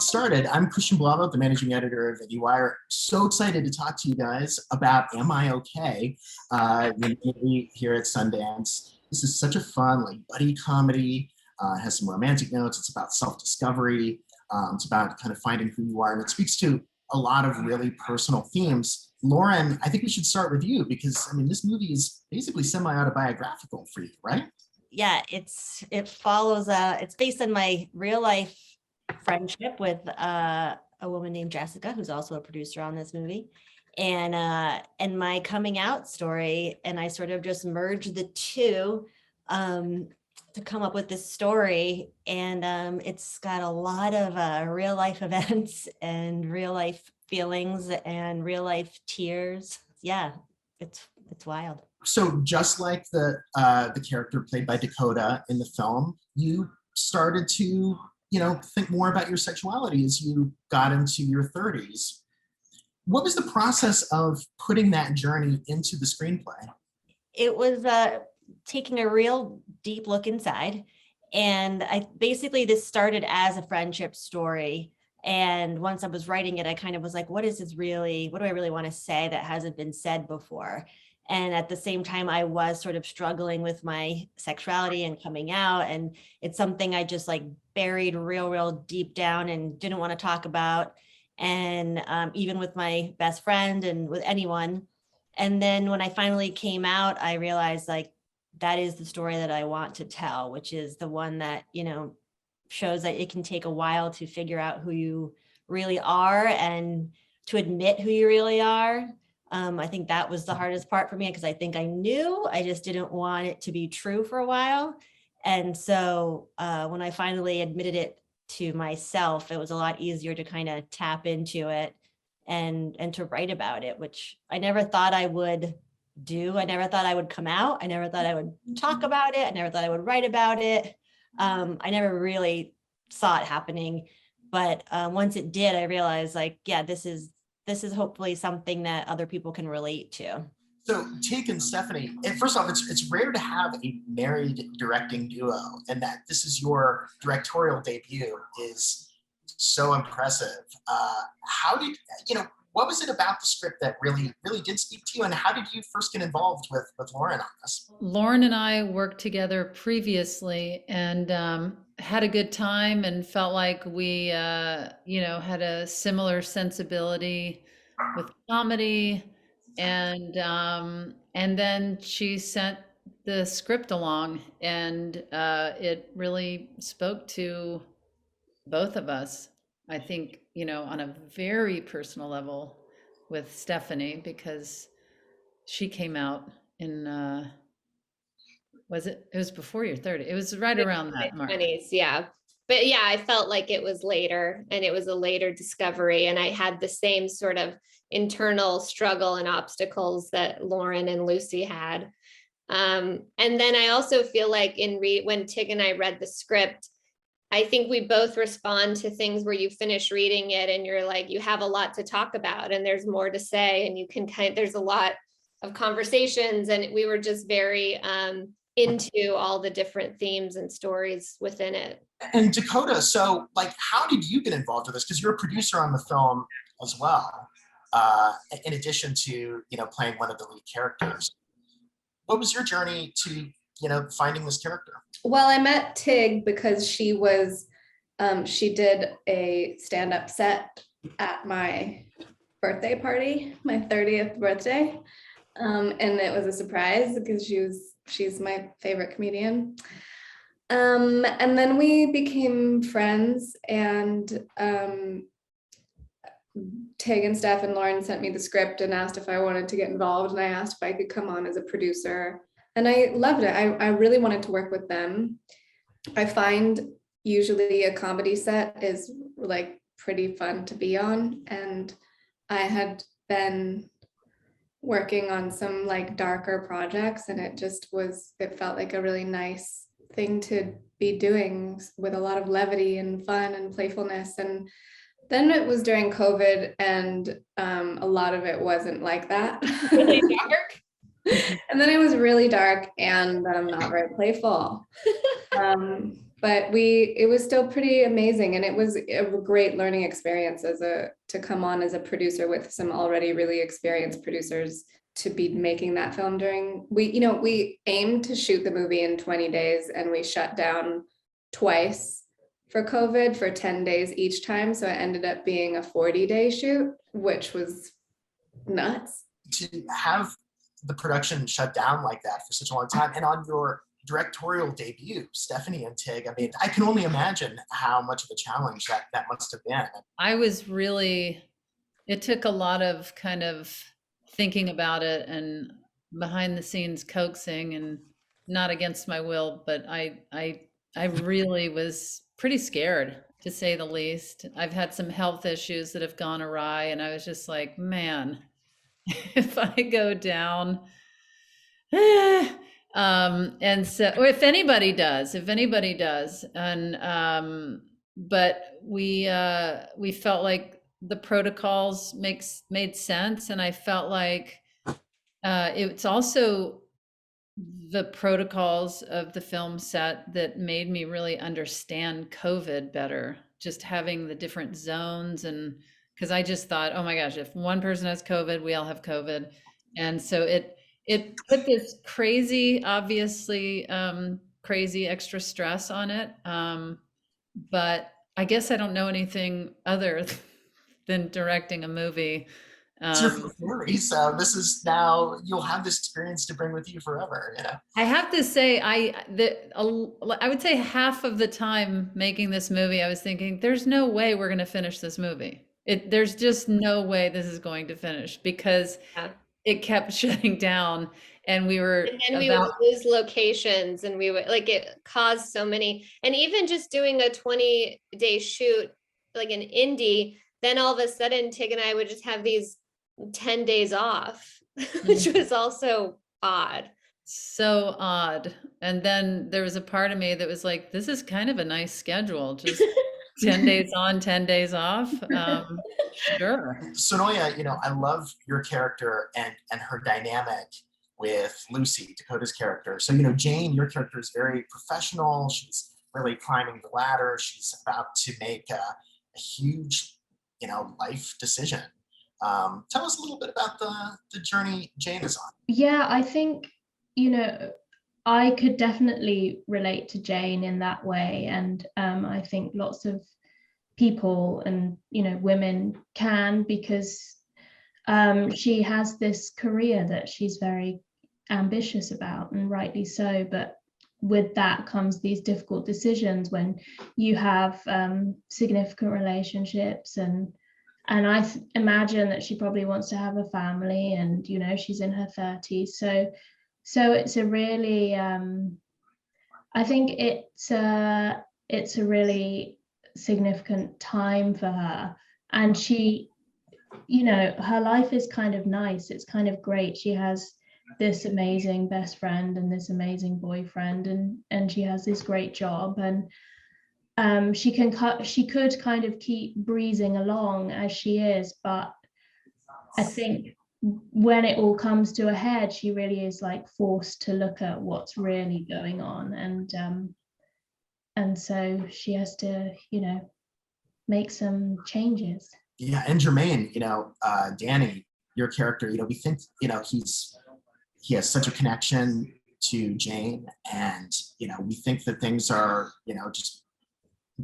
started. I'm Christian Blavo, the managing editor of IndieWire. So excited to talk to you guys about Am I Okay? Here at Sundance. This is such a fun, like buddy comedy. Has some romantic notes. It's about self-discovery. It's about kind of finding who you are, and it speaks to a lot of really personal themes. Lauren, I think we should start with you because I mean, this movie is basically semi-autobiographical for you, right? Yeah, it follows. It's based on my real life friendship with a woman named Jessica, who's also a producer on this movie, and my coming out story. And I sort of just merged the two to come up with this story. And it's got a lot of real life events and real life feelings and real life tears. Yeah, it's wild. So just like the character played by Dakota in the film, you started to think more about your sexuality as you got into your 30s. What was the process of putting that journey into the screenplay? It was taking a real deep look inside, and this started as a friendship story. And once I was writing it, I kind of was like, what do I really want to say that hasn't been said before? And at the same time, I was sort of struggling with my sexuality and coming out. And it's something I just like buried real deep down and didn't want to talk about. And even with my best friend and with anyone. And then when I finally came out, I realized like, that is the story that I want to tell, which is the one that, shows that it can take a while to figure out who you really are and to admit who you really are. I think that was the hardest part for me because I think I knew, I just didn't want it to be true for a while. And so when I finally admitted it to myself, it was a lot easier to kind of tap into it and to write about it, which I never thought I would do. I never thought I would come out. I never thought I would talk about it. I never thought I would write about it. I never really saw it happening. But once it did, I realized like, yeah, this is hopefully something that other people can relate to. So Tig and Stephanie, and first off, it's rare to have a married directing duo, and that this is your directorial debut is so impressive. How did what was it about the script that really did speak to you, and how did you first get involved with Lauren on this? Lauren and I worked together previously and had a good time and felt like we had a similar sensibility with comedy, and then she sent the script along, and it really spoke to both of us. I think, on a very personal level with Stephanie, because she came out in, it was before your 30. It was right around that mark. 20s, yeah. But yeah, I felt like it was later and it was a later discovery. And I had the same sort of internal struggle and obstacles that Lauren and Lucy had. And then I also feel like when Tig and I read the script, I think we both respond to things where you finish reading it and you're like, you have a lot to talk about and there's more to say and you can there's a lot of conversations, and we were just very into all the different themes and stories within it. And Dakota, so like, how did you get involved with this? Because you're a producer on the film as well, in addition to playing one of the lead characters. What was your journey to finding this character? Well, I met Tig because she did a stand-up set at my birthday party, my 30th birthday. And it was a surprise because she's my favorite comedian. And then we became friends, and Tig and Steph and Lauren sent me the script and asked if I wanted to get involved, and I asked if I could come on as a producer. And I loved it. I really wanted to work with them. I find usually a comedy set is like pretty fun to be on. And I had been working on some like darker projects, and it felt like a really nice thing to be doing with a lot of levity and fun and playfulness. And then it was during COVID, and a lot of it wasn't like that. Really dark. And then it was really dark and not very playful. But but it was still pretty amazing. And it was a great learning experience to come on as a producer with some already really experienced producers, to be making that film we aimed to shoot the movie in 20 days and we shut down twice for COVID for 10 days each time. So it ended up being a 40-day shoot, which was nuts. To have the production shut down like that for such a long time, and on your directorial debut, Stephanie and Tig, I mean, I can only imagine how much of a challenge that must have been. It took a lot of kind of thinking about it and behind the scenes coaxing, and not against my will, but I really was pretty scared, to say the least. I've had some health issues that have gone awry, and I was just like, man, if I go down, and so, or if anybody does, and but we felt like the protocols made sense, and I felt like it's also the protocols of the film set that made me really understand COVID better, just having the different zones. And because I just thought, oh my gosh, if one person has COVID, we all have COVID. And so it put this crazy, obviously crazy extra stress on it. But I guess I don't know anything other than directing a movie. It's your first movie, so this is now, you'll have this experience to bring with you forever, you know. I have to say, I would say half of the time making this movie, I was thinking, there's no way we're going to finish this movie. There's just no way this is going to finish, because it kept shutting down, and we were and then we would lose locations, and we would it caused so many, and even just doing a 20-day shoot like an indie, then all of a sudden Tig and I would just have these 10 days off, which was also odd. So odd. And then there was a part of me that was like, this is kind of a nice schedule, just 10 days on, 10 days off. Sure. Sonoya, you know, I love your character and her dynamic with Lucy, Dakota's character. So, you know, Jane, your character is very professional. She's really climbing the ladder. She's about to make a huge, you know, life decision. Tell us a little bit about the journey Jane is on. Yeah, I think, you know, I could definitely relate to Jane in that way. And I think lots of people and, you know, women can, because she has this career that she's very ambitious about, and rightly so. But with that comes these difficult decisions when you have significant relationships, and I imagine that she probably wants to have a family, and, you know, she's in her 30s. So it's a really, I think it's a really significant time for her. And she, you know, her life is kind of nice. It's kind of great. She has this amazing best friend and this amazing boyfriend, and she has this great job, and she could kind of keep breezing along as she is. But I think when it all comes to a head, she really is like forced to look at what's really going on, and so she has to, you know, make some changes. Yeah, and Jermaine, you know, Danny, your character, you know, we think, you know, he has such a connection to Jane, and, you know, we think that things are, you know, just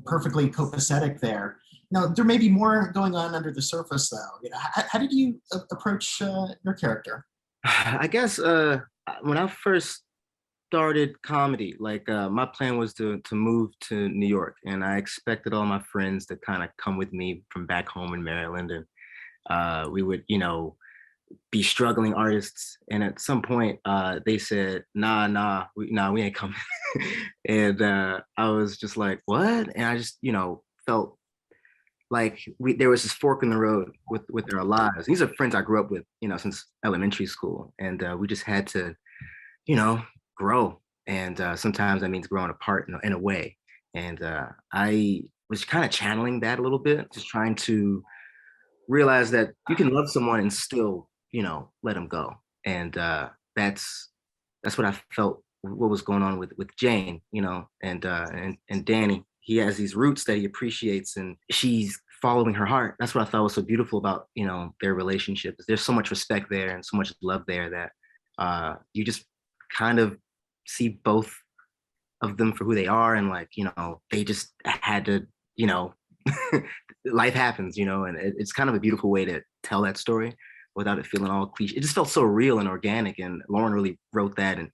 perfectly copacetic there. Now, there may be more going on under the surface, though. You know, how did you approach your character? I guess when I first started comedy, like my plan was to move to New York, and I expected all my friends to kind of come with me from back home in Maryland, and we would, you know, be struggling artists. And at some point, they said, nah, we ain't coming. And I was just like, what? And I just, you know, felt like there was this fork in the road with our lives. These are friends I grew up with, you know, since elementary school. And we just had to, you know, grow. And sometimes that means growing apart in a way. And I was kind of channeling that a little bit, just trying to realize that you can love someone and still, you know, let them go. And that's what I felt what was going on with Jane, you know, and Danny. He has these roots that he appreciates, and she's following her heart. That's what I thought was so beautiful about, you know, their relationship. There's so much respect there and so much love there that you just kind of see both of them for who they are, and like, you know, they just had to, you know, life happens, you know, and it's kind of a beautiful way to tell that story without it feeling all cliche. It just felt so real and organic, and Lauren really wrote that and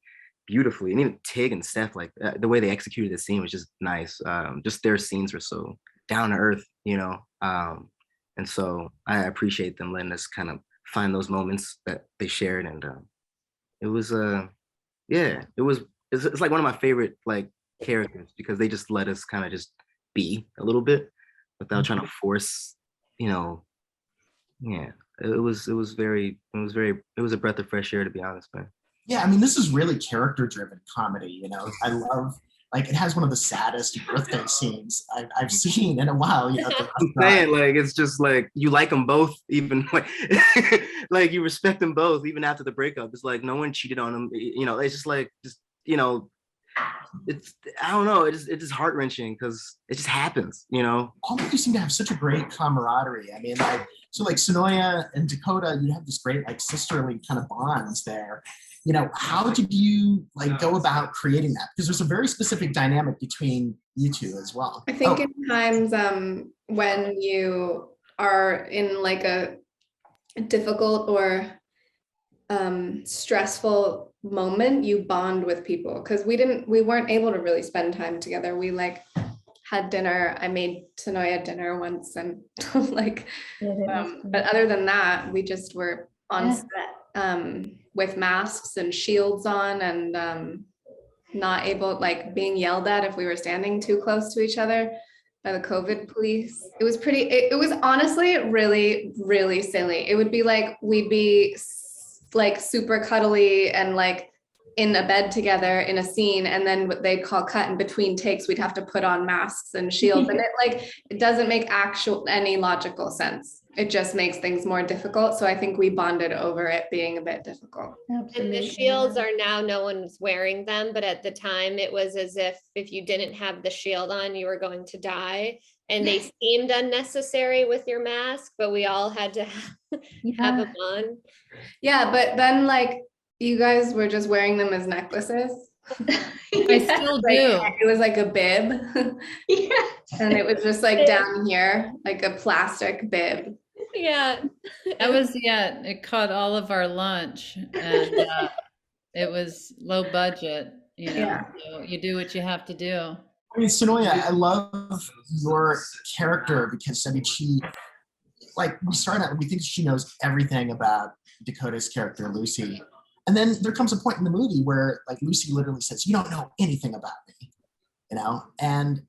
beautifully. And even Tig and Steph, like the way they executed the scene was just nice. Just their scenes were so down to earth, you know. And so I appreciate them letting us kind of find those moments that they shared, and it was yeah, it's like one of my favorite like characters, because they just let us kind of just be a little bit without trying to force, you know. Yeah, it was a breath of fresh air, to be honest, man. Yeah, I mean, this is really character-driven comedy. You know, I love, like, it has one of the saddest birthday scenes I've seen in a while. You know, I'm saying, like, it's just like you like them both, even like, like you respect them both, even after the breakup. It's like no one cheated on them. You know, it's just like, just, you know, it's, I don't know, it's just heart wrenching because it just happens. You know, all of you seem to have such a great camaraderie. I mean, like, so like Sonoya and Dakota, you have this great like sisterly kind of bonds there. You know, how did you like go about creating that? Because there's a very specific dynamic between you two as well. I think in times when you are in like a difficult or stressful moment, you bond with people, because we weren't able to really spend time together. We like had dinner. I made Sonoya dinner once, and like, but other than that, we just were on set with masks and shields on, and not able, like, being yelled at if we were standing too close to each other by the COVID police. It was pretty, it was honestly really, really silly. It would be like, we'd be like super cuddly and like in a bed together in a scene, and then what they'd call cut in between takes, we'd have to put on masks and shields. And it doesn't make any logical sense. It just makes things more difficult. So I think we bonded over it being a bit difficult. And the shields are now, no one's wearing them, but at the time it was as if you didn't have the shield on, you were going to die. And they seemed unnecessary with your mask, but we all had to have them on. Yeah, but then like you guys were just wearing them as necklaces. I still do. It was like a bib. Yeah. And it was just like down here, like a plastic bib. Yeah. That was, yeah, it caught all of our lunch, and it was low budget, you know. Yeah. So you do what you have to do. I mean, Sonoya, I love your character because, I mean, she, like, we start out, we think she knows everything about Dakota's character, Lucy. And then there comes a point in the movie where, like, Lucy literally says, "You don't know anything about me," you know? And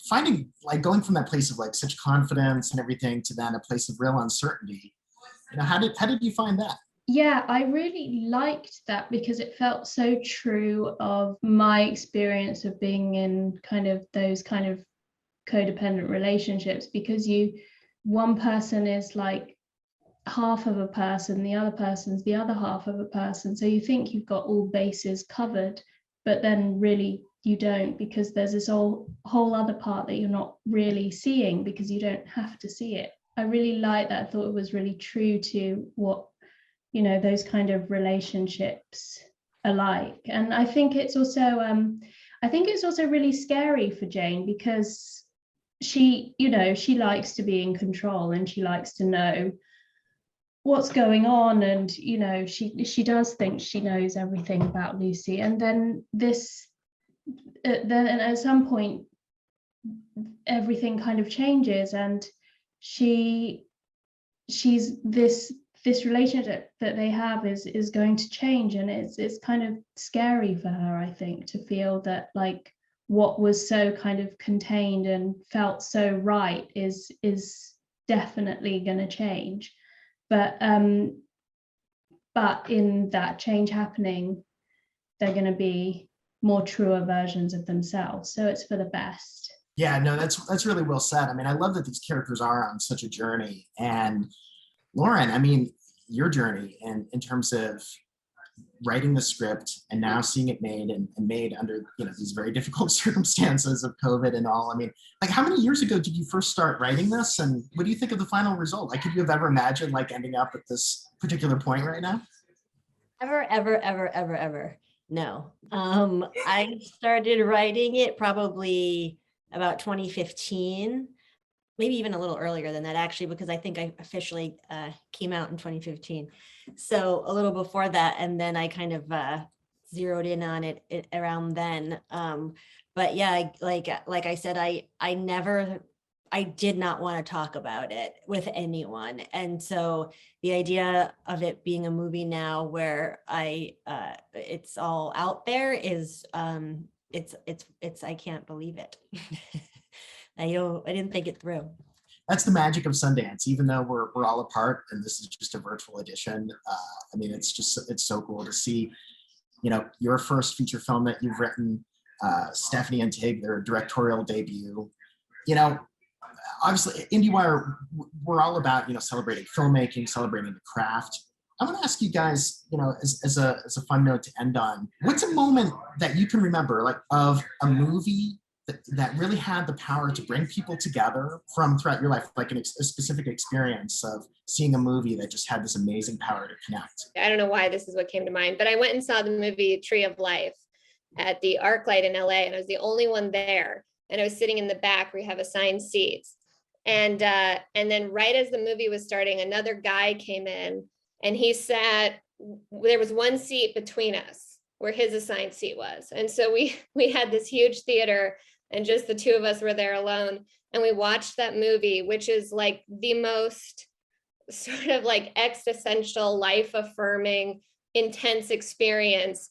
finding, like, going from that place of, like, such confidence and everything to then a place of real uncertainty, you know, how did you find that? Yeah, I really liked that because it felt so true of my experience of being in kind of those kind of codependent relationships, because one person is like half of a person, the other person's the other half of a person. So you think you've got all bases covered, but then really you don't, because there's this whole other part that you're not really seeing because you don't have to see it. I really liked that. I thought it was really true to what, you know, those kind of relationships are like. And I think it's also really scary for Jane, because she, you know, she likes to be in control and she likes to know what's going on, and you know, she does think she knows everything about Lucy, and then then at some point everything kind of changes, and she's this relationship that they have is going to change, and it's kind of scary for her, I think, to feel that like what was so kind of contained and felt so right is definitely going to change. But in that change happening, they're going to be more truer versions of themselves. So it's for the best. Yeah, no, that's really well said. I mean, I love that these characters are on such a journey. And Lauren, I mean, your journey and in terms of writing the script and now seeing it made and made under, these very difficult circumstances of COVID and all. I mean, like, how many years ago did you first start writing this? And what do you think of the final result? Like, could you have ever imagined like ending up at this particular point right now? Ever. No. I started writing it probably about 2015, maybe even a little earlier than that, actually, because I think I officially came out in 2015. So a little before that. And then I kind of zeroed in on it around then. But yeah, like I said, I did not want to talk about it with anyone. And so the idea of it being a movie now where it's all out there is, it's, I can't believe it. I didn't think it through. That's the magic of Sundance, even though we're all apart and this is just a virtual edition. I mean, it's so cool to see, your first feature film that you've written, Stephanie and Tig, their directorial debut. Obviously, IndieWire, we're all about, celebrating filmmaking, celebrating the craft. I want to ask you guys, as a fun note to end on, what's a moment that you can remember, like, of a movie that really had the power to bring people together from throughout your life, like a specific experience of seeing a movie that just had this amazing power to connect? I don't know why this is what came to mind, but I went and saw the movie Tree of Life at the ArcLight in LA, and I was the only one there. And I was sitting in the back where you have assigned seats. And then right as the movie was starting, another guy came in and he sat, there was one seat between us where his assigned seat was. And so we had this huge theater and just the two of us were there alone. And we watched that movie, which is like the most sort of like existential, life affirming, intense experience.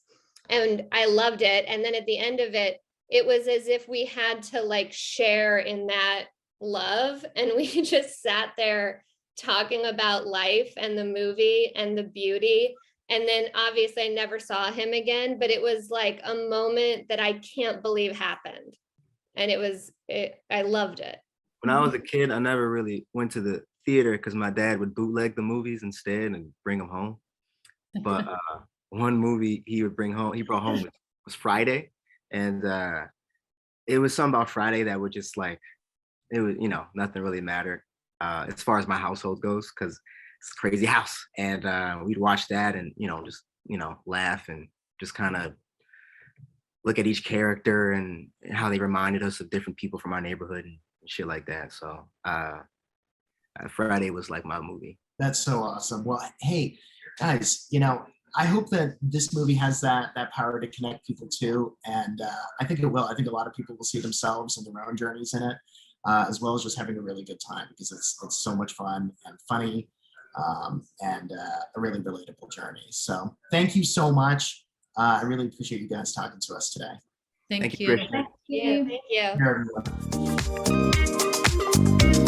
And I loved it. And then at the end of it, it was as if we had to like share in that love. And we just sat there talking about life and the movie and the beauty. And then obviously I never saw him again, but it was like a moment that I can't believe happened. And I loved it. When I was a kid, I never really went to the theater because my dad would bootleg the movies instead and bring them home. But one movie he brought home was Friday. And it was something about Friday that would just like, it was, nothing really mattered as far as my household goes, because it's a crazy house. And we'd watch that and, just, laugh and just kind of look at each character and how they reminded us of different people from our neighborhood and shit like that. So Friday was like my movie. That's so awesome. Well, hey, guys, I hope that this movie has that power to connect people too. And I think it will. I think a lot of people will see themselves and their own journeys in it, as well as just having a really good time, because it's so much fun and funny, and a really relatable journey. So thank you so much. I really appreciate you guys talking to us today. Thank you. Christian. Yeah, thank you. Here, everyone.